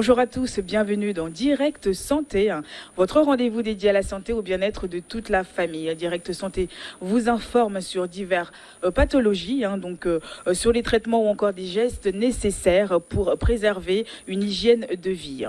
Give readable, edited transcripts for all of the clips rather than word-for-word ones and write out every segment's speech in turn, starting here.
Bonjour à tous, bienvenue dans Direct Santé, votre rendez-vous dédié à la santé, au bien-être de toute la famille. Direct Santé vous informe sur diverses pathologies, sur les traitements ou encore des gestes nécessaires pour préserver une hygiène de vie.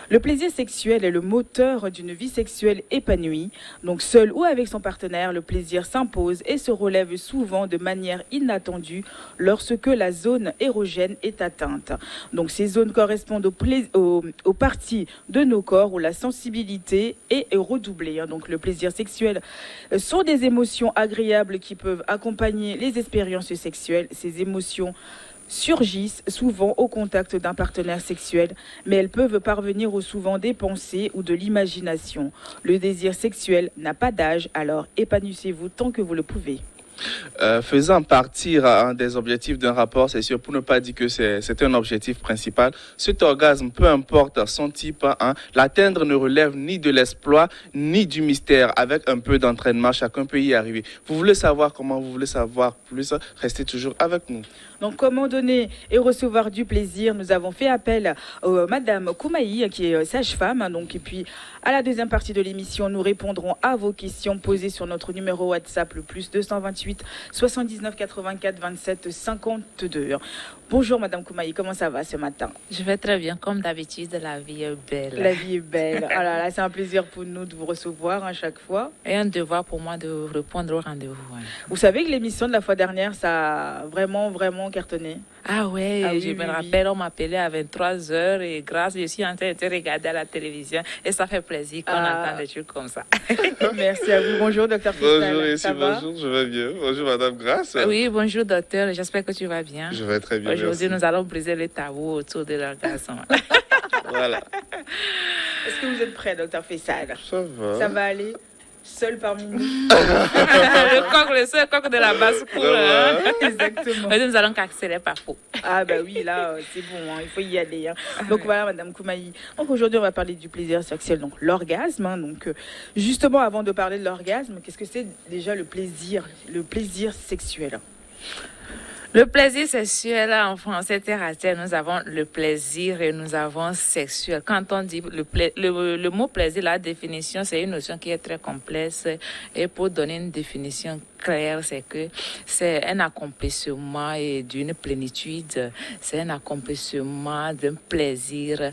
Le plaisir sexuel est le moteur d'une vie sexuelle épanouie. Donc seul ou avec son partenaire, le plaisir s'impose et se relève souvent de manière inattendue lorsque la zone érogène est atteinte. Donc ces zones correspondent aux parties de nos corps où la sensibilité est redoublée. Donc le plaisir sexuel sont des émotions agréables qui peuvent accompagner les expériences sexuelles. Ces émotions surgissent souvent au contact d'un partenaire sexuel, mais elles peuvent parvenir au souvent des pensées ou de l'imagination. Le désir sexuel n'a pas d'âge, alors épanouissez-vous tant que vous le pouvez. Faisant partir des objectifs d'un rapport, c'est sûr, pour ne pas dire que c'est un objectif principal, cet orgasme, peu importe son type, l'atteindre ne relève ni de l'exploit, ni du mystère. Avec un peu d'entraînement, chacun peut y arriver. Vous voulez savoir comment, vous voulez savoir plus, restez toujours avec nous. Donc, comment donner et recevoir du plaisir? Nous avons fait appel à Madame Koumaï, qui est sage-femme. Et puis, à la deuxième partie de l'émission, nous répondrons à vos questions posées sur notre numéro WhatsApp, le plus 228 79 84 27 52. Bonjour Madame Koumaï, comment ça va ce matin? Je vais très bien, comme d'habitude, la vie est belle. La vie est belle. Ah là là, c'est un plaisir pour nous de vous recevoir à chaque fois. Et un devoir pour moi de répondre au rendez-vous. Vous savez que l'émission de la fois dernière, ça a vraiment cartonné. Ah ouais, oui, me rappelle, on m'appelait à 23h et je suis en train de regarder à la télévision et ça fait plaisir qu'on entend des trucs comme ça. Merci à vous. Bonjour docteur Fissal. Bonjour ici, bonjour, je vais bien. Bonjour Madame Grace. Oui, bonjour docteur, j'espère que tu vas bien. Je vais très bien. Aujourd'hui, nous allons briser les tabous autour de l'orgasme. Voilà. Est-ce que vous êtes prêt, docteur Fissal? Ça va. Ça va aller? Seul parmi nous. le seul coq de la basse-cour. Exactement. Mais nous allons accélérer par coup. Ah bah oui, là, c'est bon, il faut y aller. Donc voilà, Madame Koumaï. Donc aujourd'hui, on va parler du plaisir sexuel, donc l'orgasme. Justement, avant de parler de l'orgasme, qu'est-ce que c'est déjà le plaisir sexuel? Le plaisir sexuel, en français terre à terre, nous avons le plaisir et nous avons sexuel. Quand on dit le mot plaisir, la définition, c'est une notion qui est très complexe. Et pour donner une définition claire, c'est que c'est un accomplissement et d'une plénitude. C'est un accomplissement d'un plaisir,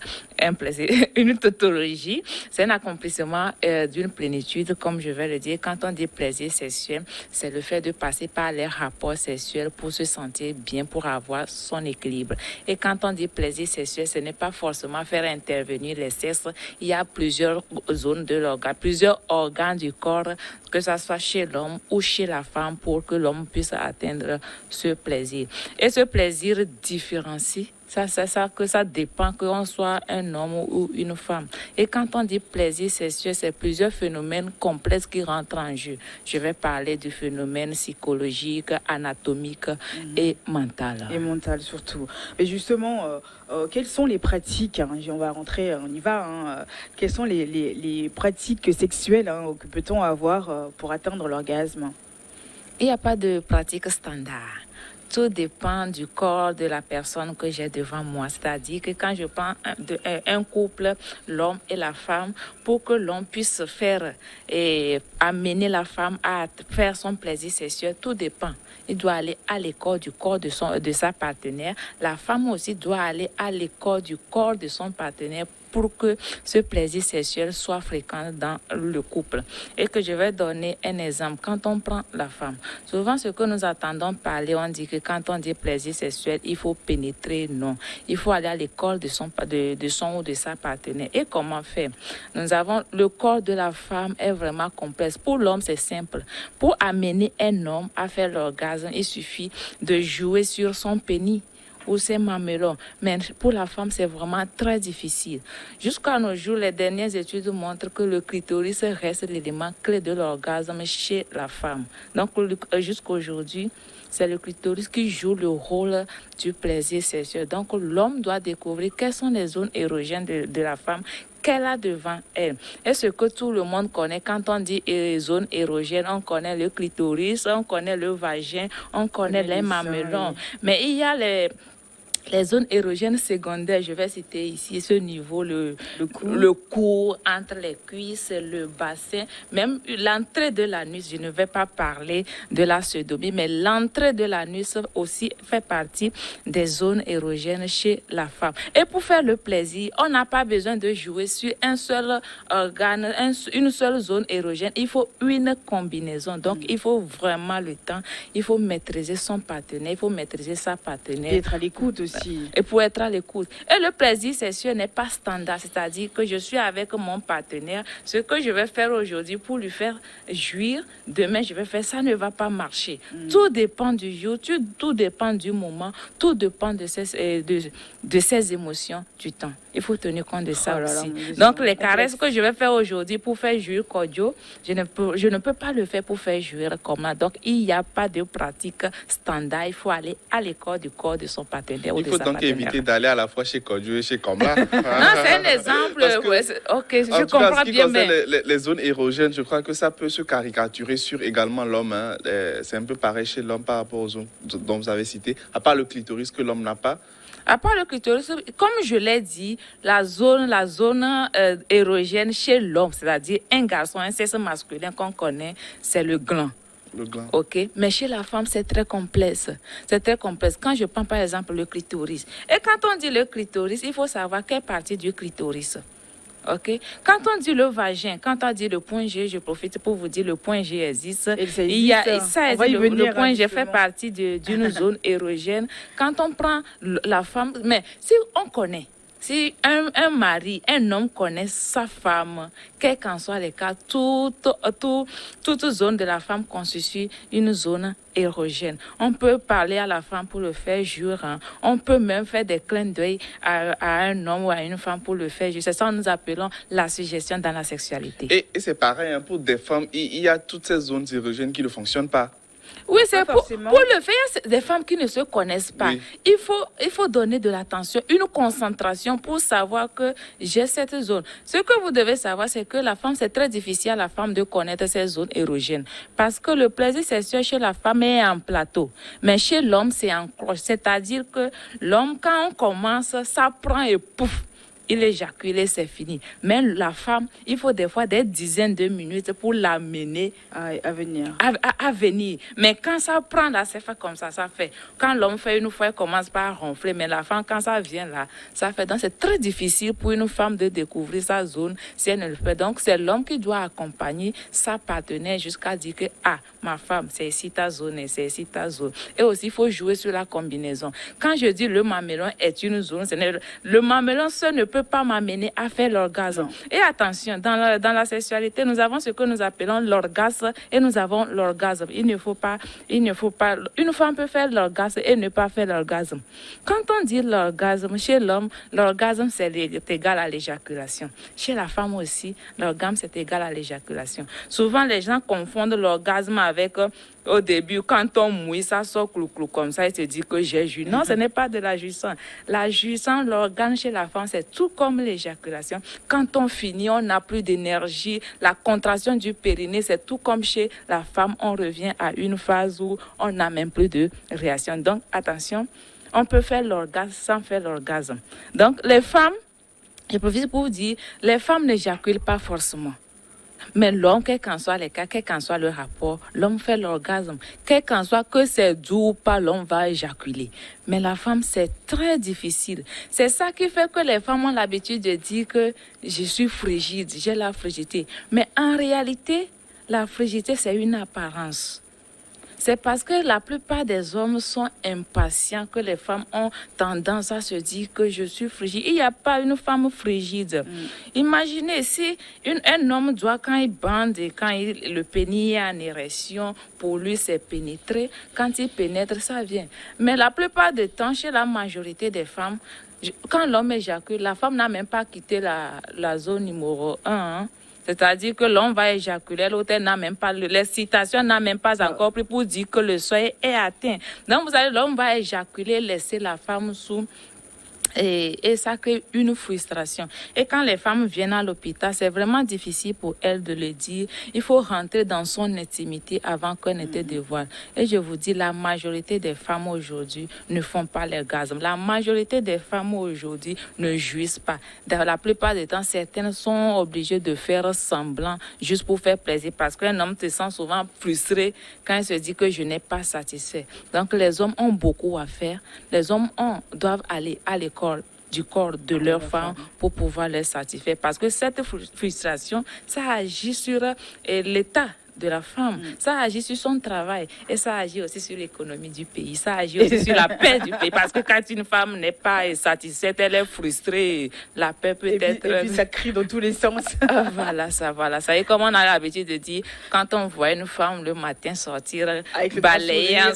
une tautologie. C'est un accomplissement d'une plénitude, comme je vais le dire. Quand on dit plaisir sexuel, c'est le fait de passer par les rapports sexuels pour se sentir bien, pour avoir son équilibre. Et quand on dit plaisir sexuel, ce n'est pas forcément faire intervenir les sexes. Il y a plusieurs zones de l'organe, plusieurs organes du corps, que ce soit chez l'homme ou chez la femme, pour que l'homme puisse atteindre ce plaisir. Et ce plaisir différencie. Ça dépend qu'on soit un homme ou une femme. Et quand on dit plaisir sexuel, c'est plusieurs phénomènes complexes qui rentrent en jeu. Je vais parler du phénomène psychologique, anatomique et mental. Et mental surtout. Mais justement, quelles sont les pratiques, on va rentrer, on y va. Quelles sont les pratiques sexuelles que peut-on avoir pour atteindre l'orgasme? Il n'y a pas de pratique standard. Tout dépend du corps de la personne que j'ai devant moi. C'est-à-dire que quand je prends un couple, l'homme et la femme, pour que l'homme puisse faire et amener la femme à faire son plaisir sexuel, tout dépend. Il doit aller à l'école du corps de sa partenaire. La femme aussi doit aller à l'école du corps de son partenaire pour que ce plaisir sexuel soit fréquent dans le couple. Et que je vais donner un exemple. Quand on prend la femme, souvent ce que nous entendons parler, on dit que quand on dit plaisir sexuel, il faut pénétrer. Non. Il faut aller à l'école de son ou de sa partenaire. Et comment faire? Nous avons le corps de la femme est vraiment complexe. Pour l'homme, c'est simple. Pour amener un homme à faire l'orgasme, il suffit de jouer sur son pénis ou ses mamelons. Mais pour la femme, c'est vraiment très difficile. Jusqu'à nos jours, les dernières études montrent que le clitoris reste l'élément clé de l'orgasme chez la femme. Donc, jusqu'à aujourd'hui, c'est le clitoris qui joue le rôle du plaisir sexuel. Donc, l'homme doit découvrir quelles sont les zones érogènes de la femme qu'elle a devant elle. Et ce que tout le monde connaît, quand on dit zone érogène, on connaît le clitoris, on connaît le vagin, on connaît les mamelons. Mais il y a Les zones érogènes secondaires, je vais citer ici ce niveau, le cou entre les cuisses, le bassin, même l'entrée de l'anus. Je ne vais pas parler de la sodomie, mais l'entrée de l'anus aussi fait partie des zones érogènes chez la femme. Et pour faire le plaisir, on n'a pas besoin de jouer sur un seul organe, une seule zone érogène. Il faut une combinaison. Donc, il faut vraiment le temps. Il faut maîtriser son partenaire, il faut maîtriser sa partenaire. Et être à l'écoute aussi. Et pour être à l'écoute. Et le plaisir sexuel n'est pas standard, c'est-à-dire que je suis avec mon partenaire, ce que je vais faire aujourd'hui pour lui faire jouir, demain je vais faire, ça ne va pas marcher. Tout dépend du jour, tout dépend du moment, tout dépend de ses émotions, du temps. Il faut tenir compte de ça aussi. Donc les caresses que je vais faire aujourd'hui pour faire jouir Kodjo, je ne peux pas le faire pour faire jouir Koma. Donc il n'y a pas de pratique standard. Il faut aller à l'école du corps de son partenaire. Il faut donc éviter d'aller à la fois chez Kodjo et chez Koma. Non, c'est un exemple. Ok, je comprends bien. Mais les zones érogènes, je crois que ça peut se caricaturer sur également l'homme. Hein. C'est un peu pareil chez l'homme par rapport aux zones dont vous avez cité. À part le clitoris que l'homme n'a pas. À part le clitoris, comme je l'ai dit, la zone érogène chez l'homme, c'est-à-dire un garçon, un sexe masculin qu'on connaît, c'est le gland. Le gland. Ok, mais chez la femme, c'est très complexe. C'est très complexe. Quand je prends par exemple le clitoris, et quand on dit le clitoris, il faut savoir quelle partie du clitoris. Ok. Quand on dit le vagin, quand on dit le point G, je profite pour vous dire le point G existe. Le point G fait partie d'une zone érogène. Quand on prend la femme, mais si on connaît. Si un mari, un homme connaît sa femme, quel qu'en soit le cas, toute zone de la femme constitue une zone érogène. On peut parler à la femme pour le faire jouir. Hein. On peut même faire des clins d'œil à un homme ou à une femme pour le faire jouir. C'est ça que nous appelons la suggestion dans la sexualité. Et c'est pareil, hein, pour des femmes, il y a toutes ces zones érogènes qui ne fonctionnent pas. Oui, c'est pour le faire, des femmes qui ne se connaissent pas. Oui. Il faut donner de l'attention, une concentration pour savoir que j'ai cette zone. Ce que vous devez savoir, c'est que la femme, c'est très difficile à la femme de connaître ces zones érogènes. Parce que le plaisir sexuel chez la femme est en plateau. Mais chez l'homme, c'est en cloche. C'est-à-dire que l'homme, quand on commence, ça prend et pouf. Il éjacule, c'est fini. Mais la femme, il faut des fois des dizaines de minutes pour l'amener à venir. À venir. Mais quand ça prend là, c'est fait comme ça fait. Quand l'homme fait une fois, il commence par ronfler. Mais la femme, quand ça vient là, ça fait. Donc c'est très difficile pour une femme de découvrir sa zone si elle ne le fait. Donc c'est l'homme qui doit accompagner sa partenaire jusqu'à dire que ma femme, c'est ici ta zone et c'est ici ta zone. Et aussi, il faut jouer sur la combinaison. Quand je dis le mamelon est une zone, le mamelon, ça ne peut pas m'amener à faire l'orgasme. Et attention, dans la sexualité, nous avons ce que nous appelons l'orgasme et nous avons l'orgasme. Il ne faut pas, une femme peut faire l'orgasme et ne pas faire l'orgasme. Quand on dit l'orgasme, chez l'homme, l'orgasme c'est égal à l'éjaculation. Chez la femme aussi, l'orgasme c'est égal à l'éjaculation. Souvent, les gens confondent l'orgasme avec au début, quand on mouille, ça sort clou-clou comme ça, il se dit que j'ai joui. Non, ce n'est pas de la jouissance. La jouissance, l'organe chez la femme, c'est tout comme l'éjaculation. Quand on finit, on n'a plus d'énergie. La contraction du périnée, c'est tout comme chez la femme. On revient à une phase où on n'a même plus de réaction. Donc, attention, on peut faire l'orgasme sans faire l'orgasme. Donc, les femmes, je profite pour vous dire, les femmes n'éjaculent pas forcément. Mais l'homme, quel qu'en soit les cas, quel qu'en soit le rapport, l'homme fait l'orgasme. Quel qu'en soit que c'est doux ou pas, l'homme va éjaculer. Mais la femme, c'est très difficile. C'est ça qui fait que les femmes ont l'habitude de dire que je suis frigide, j'ai la frigidité. Mais en réalité, la frigidité, c'est une apparence. C'est parce que la plupart des hommes sont impatients que les femmes ont tendance à se dire que je suis frigide. Il n'y a pas une femme frigide. Imaginez si un homme doit, quand il bande et quand le pénis est en érection, pour lui c'est pénétrer. Quand il pénètre, ça vient. Mais la plupart du temps, chez la majorité des femmes, quand l'homme éjacule, la femme n'a même pas quitté la zone numéro 1. Hein. C'est-à-dire que l'homme va éjaculer, l'autre n'a même pas, l'excitation n'a même pas encore pris pour dire que le seuil est atteint. Donc, l'homme va éjaculer, laisser la femme sous Et ça crée une frustration. Et quand les femmes viennent à l'hôpital, c'est vraiment difficile pour elles de le dire. Il faut rentrer dans son intimité avant qu'on ne te dévoile. Et je vous dis, la majorité des femmes aujourd'hui ne font pas l'orgasme. La majorité des femmes aujourd'hui ne jouissent pas. Dans la plupart du temps, certaines sont obligées de faire semblant juste pour faire plaisir parce qu'un homme se sent souvent frustré quand il se dit que je n'ai pas satisfait. Donc les hommes ont beaucoup à faire. Les hommes doivent aller à l'école du corps de leur femme pour pouvoir les satisfaire. Parce que cette frustration, ça agit sur l'état de la femme, ça agit sur son travail et ça agit aussi sur l'économie du pays, ça agit aussi sur la paix du pays. Parce que quand une femme n'est pas satisfaite, elle est frustrée, la paix peut être... Et puis ça crie dans tous les sens. Voilà ça. Et comme on a l'habitude de dire, quand on voit une femme le matin sortir, balayant,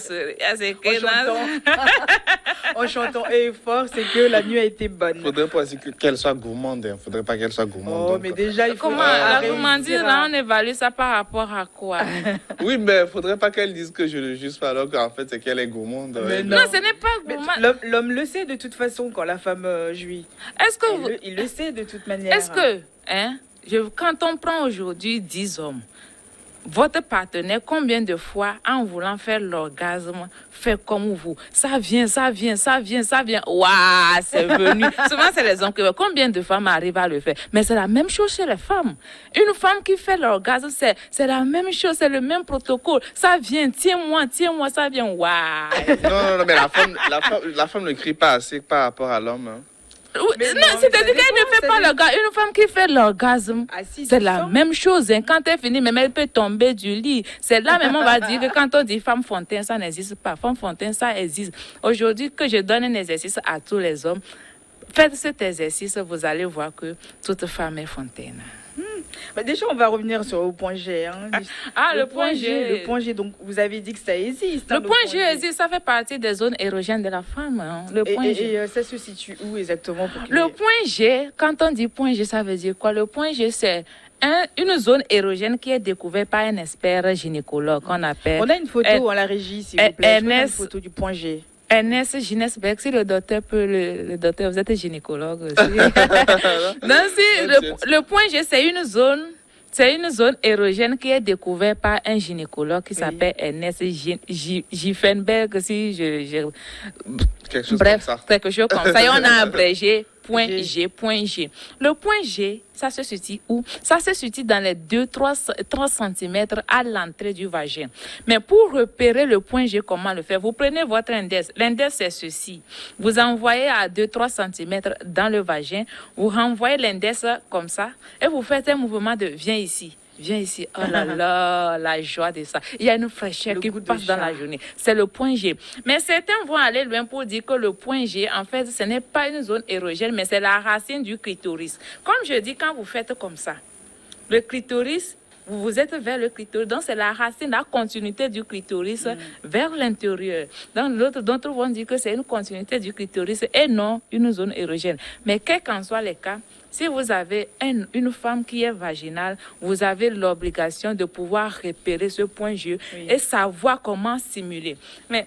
en chantant et fort, c'est que la nuit a été bonne. Faudrait pas qu'elle soit gourmande, faudrait pas qu'elle soit gourmande. Oh, mais déjà, il faut... Comment dire, là, on évalue ça par rapport à quoi? Oui, mais il faudrait pas qu'elle dise que je ne juge pas alors qu'en fait c'est qu'elle est gourmande. Non, ce n'est pas gourmande. L'homme le sait de toute façon quand la femme jouit. Est-ce que il le sait de toute manière. Est-ce que, quand on prend aujourd'hui 10 hommes, votre partenaire, combien de fois, en voulant faire l'orgasme, fait comme vous? Ça vient. Waouh, c'est venu. Souvent, c'est les hommes qui... Combien de femmes arrivent à le faire? Mais c'est la même chose chez les femmes. Une femme qui fait l'orgasme, c'est la même chose, c'est le même protocole. Ça vient, tiens-moi, ça vient. Waouh. Non, mais la femme ne crie pas assez par rapport à l'homme. Hein. C'est-à-dire qu'elle ne fait pas l'orgasme. Une femme qui fait l'orgasme, c'est la même chose. Hein. Quand elle finit, même elle peut tomber du lit. C'est là même on va dire que quand on dit femme fontaine, ça n'existe pas. Femme fontaine, ça existe. Aujourd'hui, que je donne un exercice à tous les hommes, faites cet exercice, vous allez voir que toute femme est fontaine. Bah déjà, on va revenir sur le point G. Hein. Le point G. Le point G, donc vous avez dit que ça existe. Le point G existe, ça fait partie des zones érogènes de la femme. Hein. Et ça se situe où exactement Le point G, quand on dit point G, ça veut dire quoi? Le point G, c'est une zone érogène qui est découverte par un expert gynécologue qu'on appelle... On a une photo à la régie, s'il vous plaît. On a une photo du point G. Ernest Ginesberg, si le docteur peut, le docteur, vous êtes gynécologue aussi. Non, le point G, c'est une zone érogène qui est découverte par un gynécologue qui s'appelle Ernest Giffenberg, si je quelque chose comme ça. Et on a abrégé point G. Le point G, ça se situe où? Ça se situe dans les 2-3 cm à l'entrée du vagin. Mais pour repérer le point G, comment le faire? Vous prenez votre index. L'index, c'est ceci. Vous envoyez à 2-3 cm dans le vagin. Vous renvoyez l'index comme ça et vous faites un mouvement de viens ici. Oh là là, la joie de ça. Il y a une fraîcheur qui passe dans la journée. C'est le point G. Mais certains vont aller loin pour dire que le point G, en fait, ce n'est pas une zone érogène, mais c'est la racine du clitoris. Comme je dis, quand vous faites comme ça, le clitoris, vous êtes vers le clitoris. Donc, c'est la racine, la continuité du clitoris vers l'intérieur. Donc, d'autres vont dire que c'est une continuité du clitoris et non une zone érogène. Mais quel qu'en soit les cas, si vous avez une femme qui est vaginale, vous avez l'obligation de pouvoir repérer ce point G et savoir comment stimuler. Mais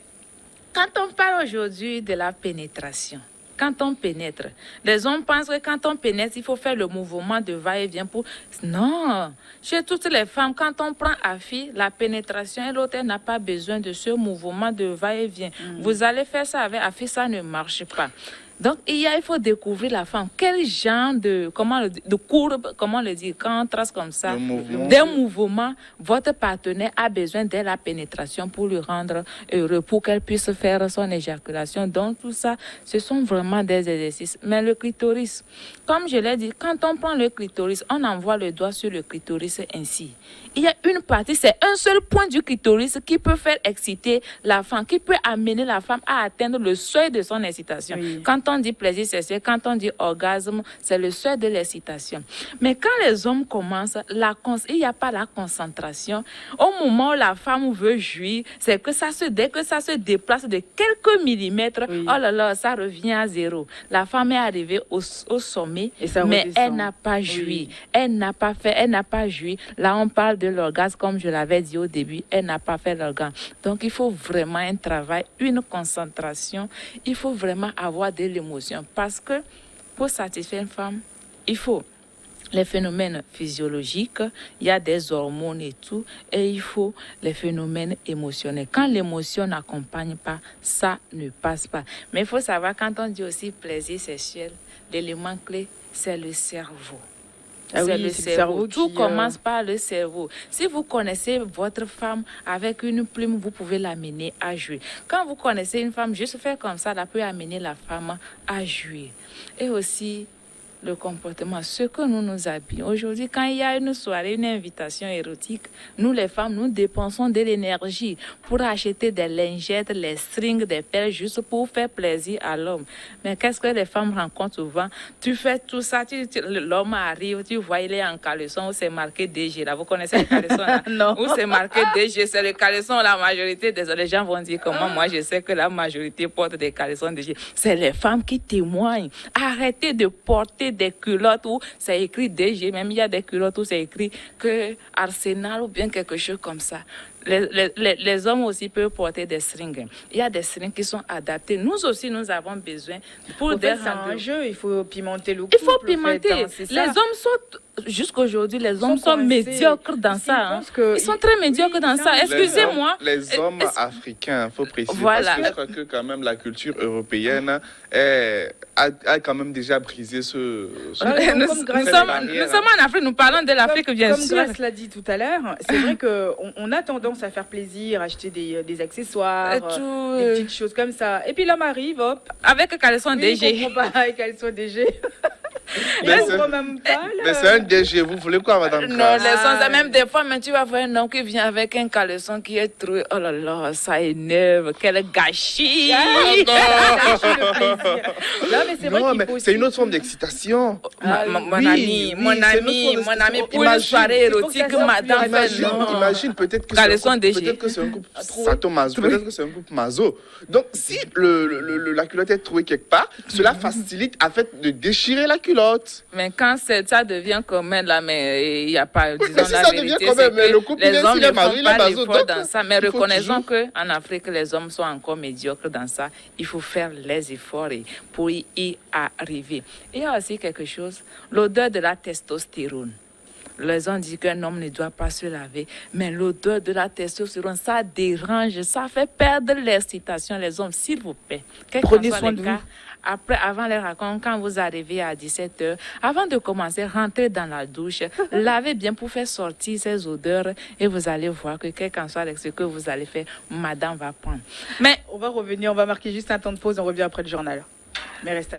quand on parle aujourd'hui de la pénétration, quand on pénètre, les hommes pensent que quand on pénètre, il faut faire le mouvement de va-et-vient pour... Non, chez toutes les femmes, quand on prend Afi, la pénétration et l'autre n'a pas besoin de ce mouvement de va-et-vient. Vous allez faire ça avec Afi, ça ne marche pas. Donc, il faut découvrir la femme. Quel genre de courbe, comment le dire, quand on trace comme ça, d'un mouvement, votre partenaire a besoin de la pénétration pour le rendre heureux, pour qu'elle puisse faire son éjaculation. Donc, tout ça, ce sont vraiment des exercices. Mais le clitoris, comme je l'ai dit, quand on prend le clitoris, on envoie le doigt sur le clitoris ainsi. Il y a une partie, c'est un seul point du clitoris qui peut faire exciter la femme, qui peut amener la femme à atteindre le seuil de son excitation. Quand on dit plaisir sexuel, quand on dit orgasme, c'est le seuil de l'excitation. Mais quand les hommes commencent, il n'y a pas la concentration. Au moment où la femme veut jouir, c'est que dès que ça se déplace de quelques millimètres, oh là là, ça revient à zéro. La femme est arrivée au sommet, mais elle n'a pas joui. Elle n'a pas joui. Là, on parle de l'orgasme, comme je l'avais dit au début, elle n'a pas fait l'orgasme. Donc, il faut vraiment un travail, une concentration. Il faut vraiment avoir de d'émotions. Parce que pour satisfaire une femme, il faut les phénomènes physiologiques, il y a des hormones et tout, et il faut les phénomènes émotionnels. Quand l'émotion n'accompagne pas, ça ne passe pas. Mais il faut savoir, quand on dit aussi plaisir sexuel, l'élément clé, c'est le cerveau. Ah C'est oui, le c'est le cerveau. cerveau Tout qui, commence par le cerveau. Si vous connaissez votre femme avec une plume, vous pouvez l'amener à jouer. Quand vous connaissez une femme, juste faire comme ça peut amener la femme à jouer. Et aussi, le comportement, ce que nous nous habillons. Aujourd'hui, quand il y a une soirée, une invitation érotique, nous les femmes, nous dépensons de l'énergie pour acheter des lingettes, les strings, des perles, juste pour faire plaisir à l'homme. Mais qu'est-ce que les femmes rencontrent souvent? Tu fais tout ça, l'homme arrive, tu vois, il est en caleçon où c'est marqué DG. Là, vous connaissez le caleçon là? Non. Où c'est marqué DG, c'est le caleçon, la majorité des gens vont dire comment moi je sais que la majorité porte des caleçons DG. C'est les femmes qui témoignent. Arrêtez de porter des culottes où c'est écrit DG, même il y a des culottes où c'est écrit que Arsenal ou bien quelque chose comme ça. Les hommes aussi peuvent porter des strings. Il y a des strings qui sont adaptés. Nous aussi, nous avons besoin pour des c'est un jeu, il faut pimenter le couple. Il faut pimenter. C'est Les ça. hommes sont, jusqu'aujourd'hui, les hommes sont coincés. médiocres dans Ils ça. pensent que- Ils sont très médiocres dans ça. Excusez-moi. Les hommes africains, il faut préciser. Voilà. Parce que je crois que quand même la culture européenne a quand même déjà brisé ce Ouais, Nous, comme nous Grace- sommes, barrière. nous sommes en Afrique, nous parlons de l'Afrique, bien Comme sûr. Grace l'a dit tout à l'heure, c'est vrai qu'on a tendance à faire plaisir, acheter des accessoires, Et tout, des petites choses comme ça. Et puis l'homme arrive, hop, avec caleçon lui, il DG. comprend pas qu'elle soit DG. Il Mais comprend c'est- même pas. Mais c'est un DG, vous voulez quoi, madame Non, Grace? les sons, même des fois, mais tu vas voir un homme qui vient avec un caleçon qui est troué. Oh là là, ça énerve, quel gâchis! Ça gâche le plaisir. Non, mais c'est vrai Non, qu'il mais faut c'est aussi- une autre forme d'excitation. Mon Oui, ami, oui, mon c'est ami, notre mon ami, position. pour une Imagine, soirée il faut que érotique, ça sorte madame plus. fait Imagine, non. imagine peut-être que Caleçon DG. peut-être que c'est un couple sadomaso, peut-être que c'est un couple maso. Donc si la culotte est trouée quelque part, cela facilite en fait de déchirer la culotte. Mais quand ça devient commun, là, mais il n'y a pas, disons mais si la ça vérité, devient commun, c'est mais que le couple, les même hommes s'il ne est marié, font il est pas maso, l'effort donc, dans ça. Mais il faut reconnaissons toujours- qu'en Afrique, les hommes sont encore médiocres dans ça. Il faut faire les efforts pour y arriver. Il y a aussi quelque chose, l'odeur de la testostérone. Les gens disent qu'un homme ne doit pas se laver, mais l'odeur de la testostérone, ça dérange, ça fait perdre l'excitation. Les hommes, s'il vous plaît, quel Prenez qu'en soit soin le de cas, vous. après, avant les racontes, quand vous arrivez à 17h, avant de commencer, rentrez dans la douche, lavez bien pour faire sortir ces odeurs et vous allez voir que quel qu'en soit ce que vous allez faire, madame va prendre. Mais On va revenir, on va marquer juste un temps de pause, on revient après le journal. Mais restez.